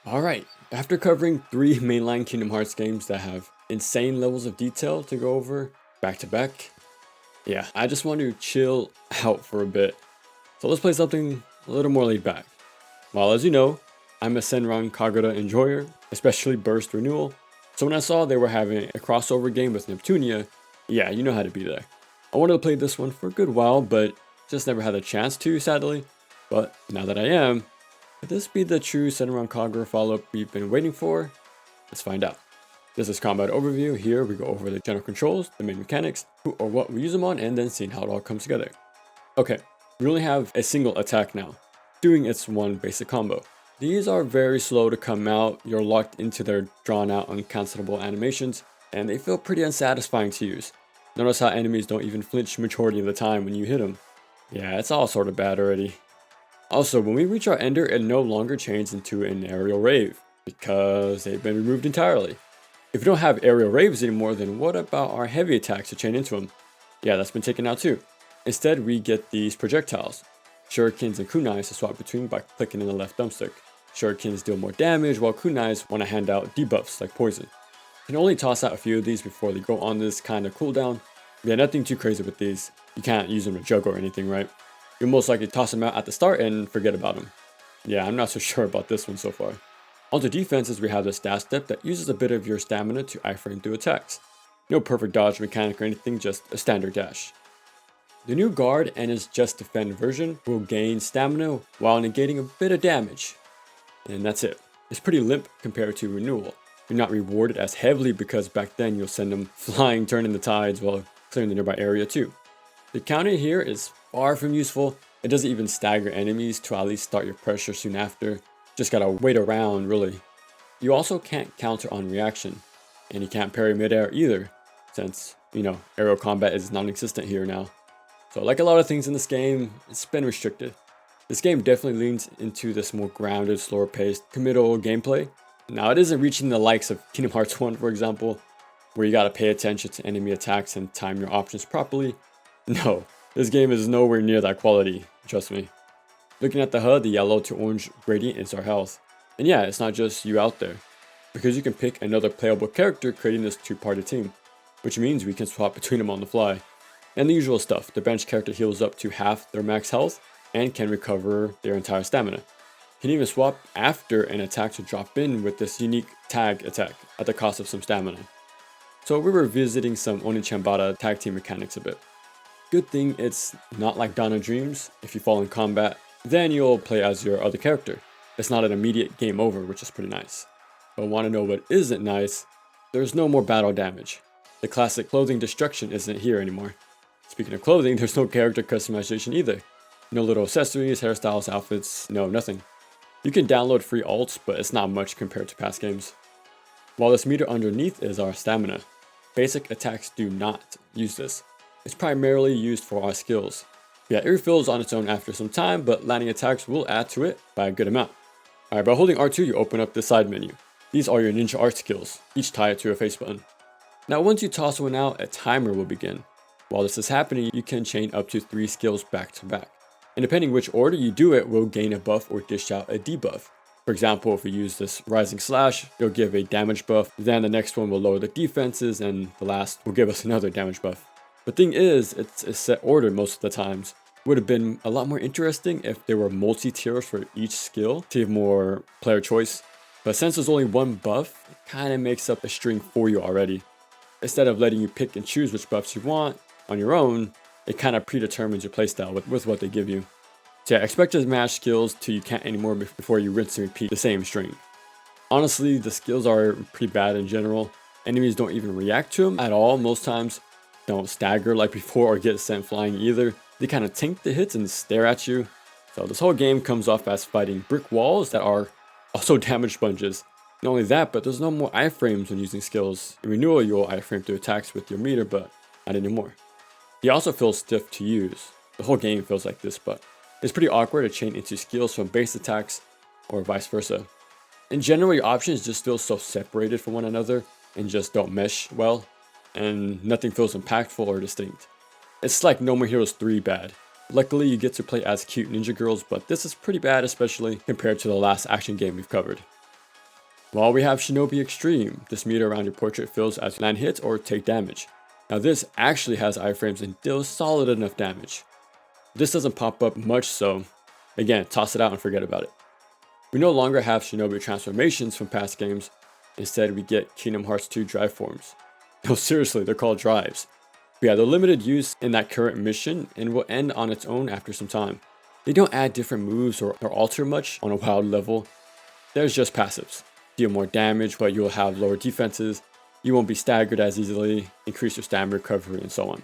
Alright, after covering 3 mainline Kingdom Hearts games that have insane levels of detail to go over back to back, yeah, I just want to chill out for a bit. So let's play something a little more laid back. Well, as you know, I'm a Senran Kagura enjoyer, especially Burst Renewal, so when I saw they were having a crossover game with Neptunia, yeah, you know how to be there. I wanted to play this one for a good while, but just never had a chance to, sadly. But now that I am, could this be the true Senran Kagura follow-up we've been waiting for? Let's find out. This is Combat Overview. Here we go over the general controls, the main mechanics, who or what we use them on, and then seeing how it all comes together. Okay, we only have a single attack now, doing its one basic combo. These are very slow to come out, you're locked into their drawn out uncancelable animations, and they feel pretty unsatisfying to use. Notice how enemies don't even flinch majority of the time when you hit them. Yeah, it's all sort of bad already. Also, when we reach our ender, it no longer changes into an aerial rave, because they've been removed entirely. If we don't have aerial raves anymore, then what about our heavy attacks to chain into them? Yeah, that's been taken out too. Instead, we get these projectiles, shurikens and kunais to swap between by clicking in the left thumbstick. Shurikens deal more damage, while kunais want to hand out debuffs like poison. You can only toss out a few of these before they go on this kind of cooldown. Yeah, nothing too crazy with these. You can't use them to juggle or anything, right? You'll most likely toss them out at the start and forget about them. Yeah, I'm not so sure about this one so far. Onto defenses, we have the stat step that uses a bit of your stamina to iframe through attacks. No perfect dodge mechanic or anything, just a standard dash. The new guard and his just defend version will gain stamina while negating a bit of damage. And that's it. It's pretty limp compared to renewal. You're not rewarded as heavily because back then you'll send them flying, turning the tides while clearing the nearby area too. The counter here is far from useful. It doesn't even stagger enemies to at least start your pressure soon after. Just gotta wait around, really. You also can't counter on reaction, and you can't parry midair either, since, aerial combat is non-existent here now. So like a lot of things in this game, it's been restricted. This game definitely leans into this more grounded, slower paced, committal gameplay. Now it isn't reaching the likes of Kingdom Hearts 1, for example, where you gotta pay attention to enemy attacks and time your options properly. No, this game is nowhere near that quality, trust me. Looking at the HUD, the yellow to orange gradient is our health. And yeah, it's not just you out there, because you can pick another playable character creating this two-party team, which means we can swap between them on the fly. And the usual stuff, the bench character heals up to half their max health and can recover their entire stamina. Can even swap after an attack to drop in with this unique tag attack at the cost of some stamina. So we're revisiting some Onichambara tag team mechanics a bit. Good thing it's not like Dawn of Dreams. If you fall in combat, then you'll play as your other character. It's not an immediate game over, which is pretty nice. But want to know what isn't nice? There's no more battle damage. The classic clothing destruction isn't here anymore. Speaking of clothing, there's no character customization either. No little accessories, hairstyles, outfits, no nothing. You can download free alts, but it's not much compared to past games. While this meter underneath is our stamina, basic attacks do not use this. It's primarily used for our skills. Yeah, it refills on its own after some time, but landing attacks will add to it by a good amount. Alright, by holding R2 you open up the side menu. These are your ninja art skills, each tied to a face button. Now once you toss one out, a timer will begin. While this is happening, you can chain up to 3 skills back to back. And depending which order you do it, will gain a buff or dish out a debuff. For example, if we use this Rising Slash, it'll give a damage buff, then the next one will lower the defenses, and the last will give us another damage buff. The thing is, it's a set order most of the times. Would have been a lot more interesting if there were multi-tiers for each skill to give more player choice. But since there's only one buff, it kind of makes up a string for you already. Instead of letting you pick and choose which buffs you want on your own, it kind of predetermines your playstyle with what they give you. So yeah, expect to match skills till you can't anymore before you rinse and repeat the same string. Honestly, the skills are pretty bad in general. Enemies don't even react to them at all most times. Don't stagger like before or get sent flying either. They kind of tank the hits and stare at you. So this whole game comes off as fighting brick walls that are also damage sponges. Not only that, but there's no more iframes when using skills. In Renewal, you'll iframe through attacks with your meter, but not anymore. He also feels stiff to use. The whole game feels like this, but it's pretty awkward to chain into skills from base attacks or vice versa. In general, your options just feel so separated from one another and just don't mesh well, and nothing feels impactful or distinct. It's like No More Heroes 3 bad. Luckily, you get to play as cute ninja girls, but this is pretty bad, especially compared to the last action game we've covered. While we have Shinobi Extreme, this meter around your portrait fills as you land hits or take damage. Now this actually has iframes and deals solid enough damage. This doesn't pop up much, so again, toss it out and forget about it. We no longer have Shinobi transformations from past games. Instead, we get Kingdom Hearts 2 drive forms. No, seriously, they're called drives. But yeah, they're limited use in that current mission and will end on its own after some time. They don't add different moves or alter much on a wild level. There's just passives. Deal more damage, but you'll have lower defenses. You won't be staggered as easily, increase your stamina recovery, and so on.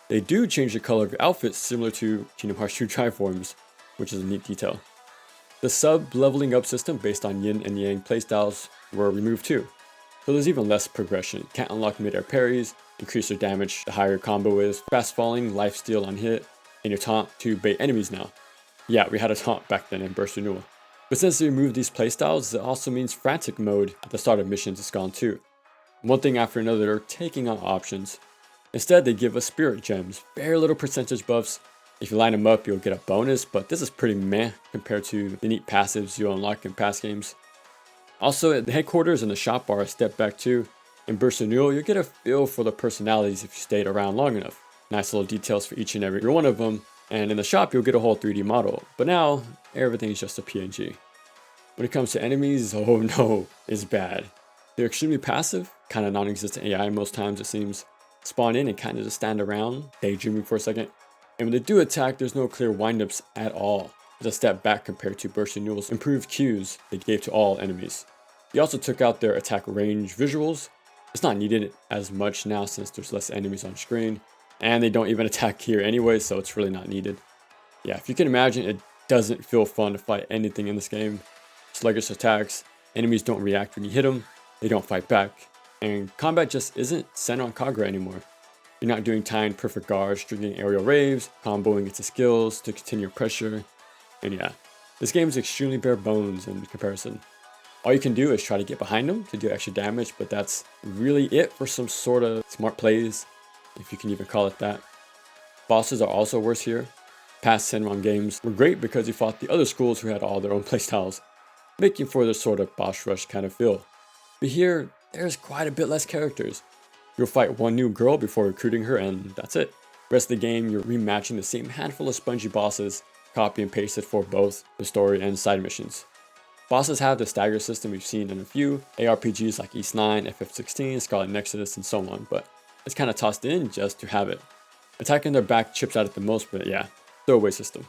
They do change the color of your outfit similar to Kingdom Hearts 2 drive forms, which is a neat detail. The sub-leveling up system based on yin and yang playstyles were removed too. So there's even less progression. Can't unlock mid-air parries, increase your damage the higher your combo is, fast falling, lifesteal on hit, and your taunt to bait enemies now. Yeah, we had a taunt back then in Burst Renewal. But since they removed these playstyles, it also means frantic mode at the start of missions is gone too. One thing after another, they're taking on options. Instead, they give us spirit gems, very little percentage buffs. If you line them up, you'll get a bonus, but this is pretty meh compared to the neat passives you'll unlock in past games. Also, at the headquarters and the shop are a step back too. In Burst Renewal, you'll get a feel for the personalities if you stayed around long enough. Nice little details for each and every one of them, and in the shop, you'll get a whole 3D model. But now, everything's just a PNG. When it comes to enemies, oh no, it's bad. They're extremely passive, kind of non-existent AI most times it seems. Spawn in and kind of just stand around, daydreaming for a second. And when they do attack, there's no clear windups at all. It's a step back compared to Burst Renewal's improved cues they gave to all enemies. They also took out their attack range visuals. It's not needed as much now since there's less enemies on screen. And they don't even attack here anyway, so it's really not needed. Yeah, if you can imagine, it doesn't feel fun to fight anything in this game. Sluggish attacks, enemies don't react when you hit them, they don't fight back. And combat just isn't Senran Kagura anymore. You're not doing timed perfect guards, stringing aerial raves, comboing into skills to continue pressure. And yeah, this game is extremely bare bones in comparison. All you can do is try to get behind them to do extra damage, but that's really it for some sort of smart plays, if you can even call it that. Bosses are also worse here. Past Senran games were great because you fought the other schools who had all their own playstyles, making for this sort of boss rush kind of feel. But here, there's quite a bit less characters. You'll fight one new girl before recruiting her, and that's it. Rest of the game, you're rematching the same handful of spongy bosses, copy and pasted for both the story and side missions. Bosses have the stagger system we've seen in a few ARPGs like East 9, FF16, Scarlet Nexus, and so on, but it's kind of tossed in just to have it. Attacking their back chips out at the most, but yeah, throwaway system.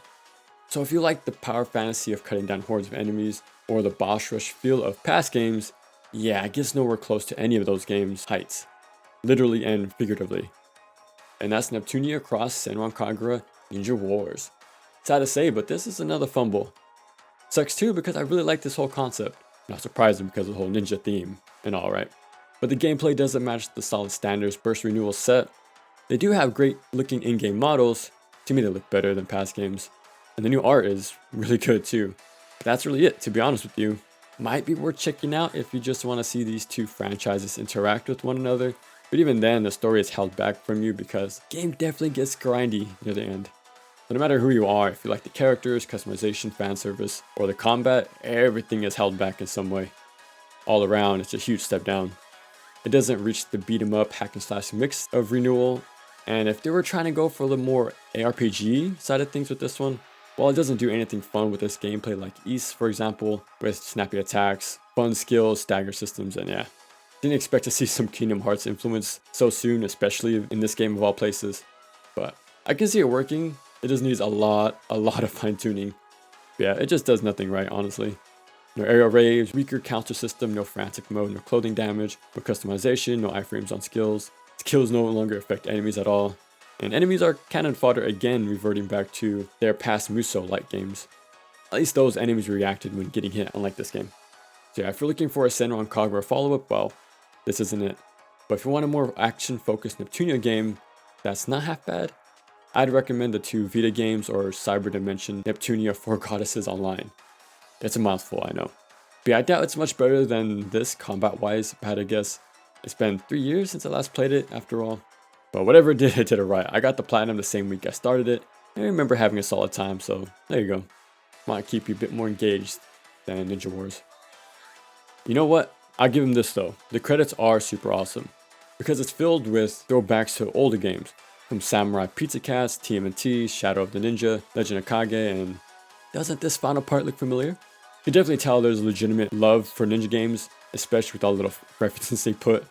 So if you like the power fantasy of cutting down hordes of enemies, or the boss rush feel of past games, yeah, it gets nowhere close to any of those games' heights, literally and figuratively. And that's Neptunia Cross Senran Kagura Ninja Wars. Sad to say, but this is another fumble. Sucks too because I really like this whole concept. Not surprising because of the whole ninja theme and all, right? But the gameplay doesn't match the solid standards Burst Renewal set. They do have great looking in-game models. To me, they look better than past games. And the new art is really good too. But that's really it, to be honest with you. Might be worth checking out if you just want to see these two franchises interact with one another. But even then, the story is held back from you because the game definitely gets grindy near the end. So no matter who you are, if you like the characters, customization, fan service, or the combat, everything is held back in some way. All around, it's a huge step down. It doesn't reach the beat 'em up hack and slash mix of Renewal, and if they were trying to go for the more ARPG side of things with this one, well, it doesn't do anything fun with this gameplay like East, for example, with snappy attacks, fun skills, stagger systems, and yeah. Didn't expect to see some Kingdom Hearts influence so soon, especially in this game of all places. But I can see it working. It just needs a lot of fine tuning. But yeah, it just does nothing right, honestly. No aerial raves, weaker counter system, no frantic mode, no clothing damage, no customization, no iframes on skills. Skills no longer affect enemies at all. And enemies are cannon fodder again, reverting back to their past Muso-like games. At least those enemies reacted when getting hit, unlike this game. So yeah, if you're looking for a Senran Kagura follow-up, well, this isn't it. But if you want a more action-focused Neptunia game that's not half bad, I'd recommend the two Vita games or Cyber Dimension Neptunia 4 Goddesses Online. It's a mouthful, I know. But yeah, I doubt it's much better than this combat-wise, if I had to guess. It's been 3 years since I last played it, after all. But whatever it did it right. I got the platinum the same week I started it, and I remember having a solid time, so there you go. Might keep you a bit more engaged than Ninja Wars. You know what? I'll give him this though, the credits are super awesome, because it's filled with throwbacks to older games, from Samurai Pizza Cast, TMNT, Shadow of the Ninja, Legend of Kage, and doesn't this final part look familiar? You can definitely tell there's a legitimate love for ninja games, especially with all the little references they put.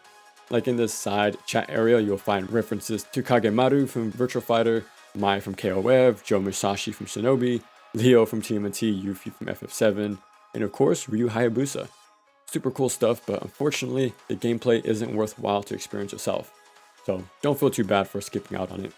Like in this side chat area, you'll find references to Kagemaru from Virtual Fighter, Mai from KOF, Joe Musashi from Shinobi, Leo from TMNT, Yuffie from FF7, and of course Ryu Hayabusa. Super cool stuff, but unfortunately, the gameplay isn't worthwhile to experience yourself. So don't feel too bad for skipping out on it.